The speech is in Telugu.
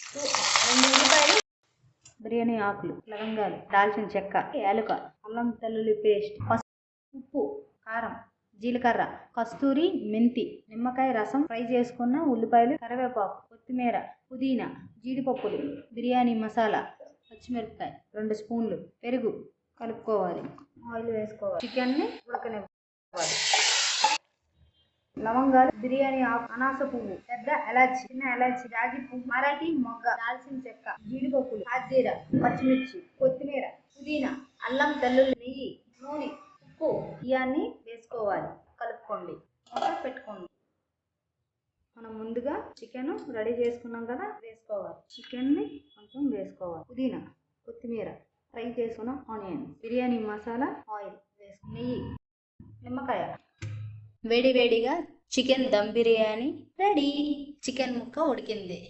2 ఉల్లిపాయలు, బిర్యానీ ఆకులు, లవంగాలు, దాల్చిన చెక్క, యాలుక, అల్లం వెల్లుల్లి పేస్ట్, పసుపు, ఉప్పు, కారం, జీలకర్ర, కస్తూరి మెంతి, నిమ్మకాయ రసం, ఫ్రై చేసుకున్న ఉల్లిపాయలు, కరివేపాకు, కొత్తిమీర, పుదీనా, జీడిపప్పులు, బిర్యానీ మసాలా, పచ్చిమిరపకాయ 2 స్పూన్లు, పెరుగు కలుపుకోవాలి. ఆయిల్ వేసుకోవాలి. చికెన్ని ఉడకనివ్వాలి. లవంగాలు, బిర్యానీ ఆకు, అనాస పువ్వు, పెద్ద ఎలాచి, చిన్న ఎలాచి, జాజి పువ్వు, మరాఠీ మొగ్గ, దాల్చిన చెక్క, జీడిపప్పులు, సాజీర, పచ్చిమిర్చి, కొత్తిమీర, పుదీనా, అల్లం వెల్లుల్లి, నెయ్యి, నూనె, ఉప్పు ఇవన్నీ వేసుకోవాలి. కలుపుకోండి. మూత పెట్టుకోండి. మనం ముందుగా చికెన్ రెడీ చేసుకున్నాం కదా, వేసుకోవాలి. చికెన్ని కొంచెం వేసుకోవాలి. పుదీనా, కొత్తిమీర, ఫ్రై చేసుకున్న ఆనియన్, బిర్యానీ మసాలా, ఆయిల్ వేసుకుని, నెయ్యి, నిమ్మకాయ. వేడివేడిగా chicken dum biryani ready. Chicken ముక్క ఉడికింది.